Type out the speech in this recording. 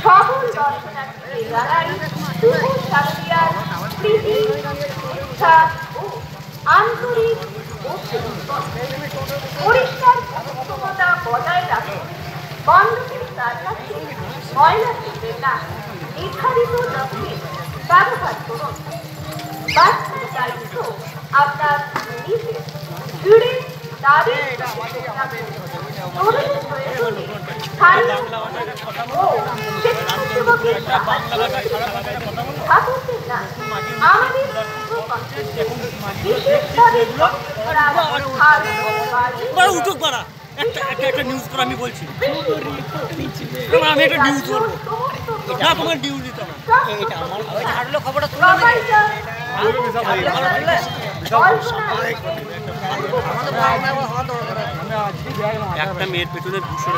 সকল দর্শনার্থীদের জানাই শুভ শারদীয়ার প্রীতি, ইচ্ছা ও আন্তরিক অভিনন্দন। পরিষ্কার পরিচ্ছন্নতা বজায় রাখুন, বন্ধকের চারপাশে ময়লা ফেলবেন না, নির্ধারিত ডাস্টবিন ব্যবহার করুন। বাচ্চার দায়িত্ব আপনার নিজের। ভিড়ে দাঁড়িয়ে তরুণের প্রয়োজনে স্থানীয় ও স্বেচ্ছাসেবকের সাহায্যের না আমাদের বিশেষভাবে একটা নিউজ করে আমি বলছি আমি একটা নিউজ করবো না, তোমার নিউজ দিতে হবে। এটা আমার হারলো খবরটা শুনলাম একটা মেয়ের পেছনে 200